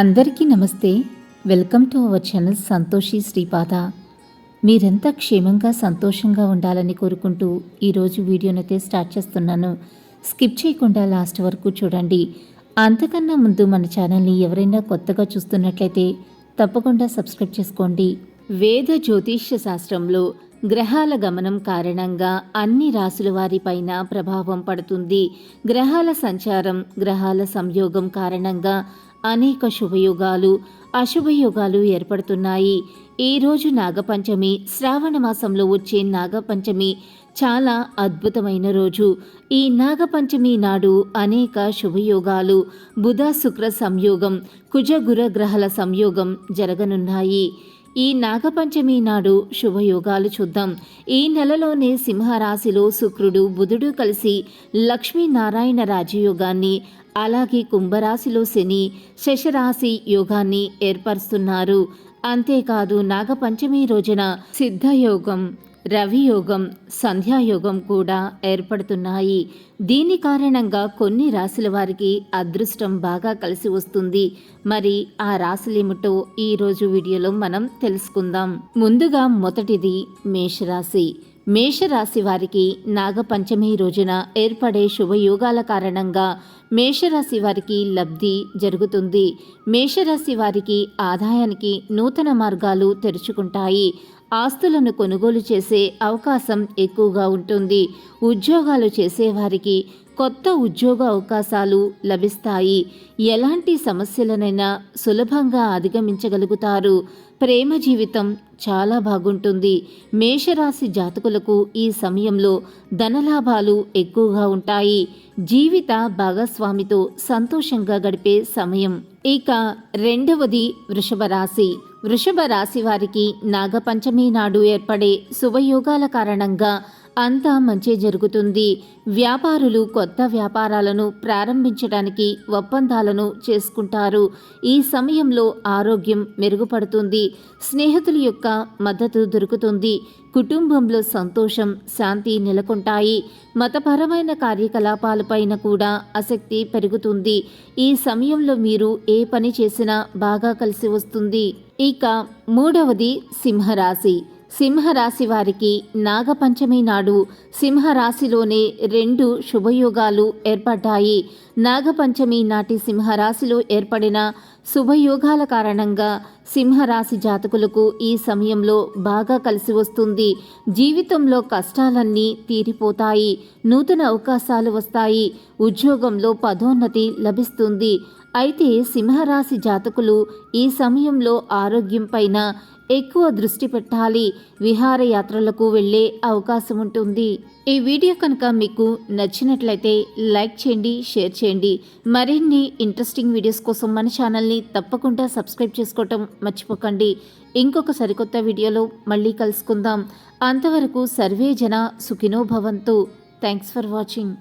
అందరికీ నమస్తే. Welcome to our channel Santoshi Sripada. మీరంతా క్షేమంగా సంతోషంగా ఉండాలని కోరుకుంటూ ఈరోజు వీడియోనైతే స్టార్ట్ చేస్తున్నాను. స్కిప్ చేయకుండా లాస్ట్ వరకు చూడండి. అంతకన్నా ముందు మన ఛానల్ని ఎవరైనా కొత్తగా చూస్తున్నట్లయితే తప్పకుండా సబ్స్క్రైబ్ చేసుకోండి. వేద జ్యోతిష్య శాస్త్రంలో గ్రహాల గమనం కారణంగా అన్ని రాసుల వారిపైన ప్రభావం పడుతుంది. గ్రహాల సంచారం, గ్రహాల సంయోగం కారణంగా అనేక శుభయోగాలు, అశుభయోగాలు ఏర్పడుతున్నాయి. ఈరోజు నాగపంచమి, శ్రావణ మాసంలో వచ్చే నాగపంచమి చాలా అద్భుతమైన రోజు. ఈ నాగపంచమి నాడు అనేక శుభయోగాలు, బుధ శుక్ర సంయోగం, కుజ గుర గ్రహాల సంయోగం జరగనున్నాయి. ఈ నాగపంచమి నాడు శుభయోగాలు చూద్దాం. ఈ నెలలోనే సింహరాశిలో శుక్రుడు, బుధుడు కలిసి లక్ష్మీనారాయణ రాజయోగాన్ని, అలాగే కుంభరాశిలో శని శశరాశి యోగాన్ని ఏర్పరుస్తున్నారు. అంతేకాదు నాగపంచమి రోజున సిద్ధయోగం, రవియోగం, సంధ్యాయోగం కూడా ఏర్పడుతున్నాయి. దీని కారణంగా కొన్ని రాశుల వారికి అదృష్టం బాగా కలిసి వస్తుంది. మరి ఆ రాశులేమిటో ఈరోజు వీడియోలో మనం తెలుసుకుందాం. ముందుగా మొదటిది మేషరాశి. మేషరాశి వారికి నాగపంచమి రోజున ఏర్పడే శుభయోగాల కారణంగా మేషరాశి వారికి లబ్ధి జరుగుతుంది. మేషరాశి వారికి ఆదాయానికి నూతన మార్గాలు తెరుచుకుంటాయి. ఆస్తులను కొనుగోలు చేసే అవకాశం ఎక్కువగా ఉంటుంది. ఉద్యోగాలు చేసేవారికి కొత్త ఉద్యోగ అవకాశాలు లభిస్తాయి. ఎలాంటి సమస్యలనైనా సులభంగా అధిగమించగలుగుతారు. ప్రేమ జీవితం చాలా బాగుంటుంది. మేషరాశి జాతకులకు ఈ సమయంలో ధనలాభాలు ఎక్కువగా ఉంటాయి. జీవిత భాగస్వామితో సంతోషంగా గడిపే సమయం. ఇక రెండవది వృషభ రాశి. వృషభ రాశి వారికి నాగపంచమి నాడు ఏర్పడే శుభయోగాల కారణంగా అంతా మంచి జరుగుతుంది. వ్యాపారులు కొత్త వ్యాపారాలను ప్రారంభించడానికి ఒప్పందాలను చేసుకుంటారు. ఈ సమయంలో ఆరోగ్యం మెరుగుపడుతుంది. స్నేహితుల యొక్క మద్దతు దొరుకుతుంది. కుటుంబంలో సంతోషం, శాంతి నెలకొంటాయి. మతపరమైన కార్యకలాపాలపైన కూడా ఆసక్తి పెరుగుతుంది. ఈ సమయంలో మీరు ఏ పని చేసినా బాగా కలిసి వస్తుంది. ఇక మూడవది సింహరాశి. సింహరాశి వారికి నాగపంచమి నాడు సింహరాశిలోనే 2 శుభయోగాలు ఏర్పడ్డాయి. నాగపంచమి నాటి సింహరాశిలో ఏర్పడిన శుభయోగాల కారణంగా సింహరాశి జాతకులకు ఈ సమయంలో బాగా కలిసి వస్తుంది. జీవితంలో కష్టాలన్నీ తీరిపోతాయి. నూతన అవకాశాలు వస్తాయి. ఉద్యోగంలో పదోన్నతి లభిస్తుంది. అయితే సింహరాశి జాతకులు ఈ సమయంలో ఆరోగ్యం పైన ఎక్కువ దృష్టి పెట్టాలి. విహారయాత్రలకు వెళ్ళే అవకాశం ఉంటుంది. ఈ వీడియో కనుక మీకు నచ్చినట్లయితే లైక్ చేయండి, షేర్ చేయండి. మరిన్ని ఇంట్రెస్టింగ్ వీడియోస్ కోసం మన ఛానల్ని తప్పకుండా సబ్స్క్రైబ్ చేసుకోవటం మర్చిపోకండి. ఇంకొక సరికొత్త వీడియోలో మళ్ళీ కలుసుకుందాం. అంతవరకు సర్వే జన సుఖినో భవంతు. Thanks for watching.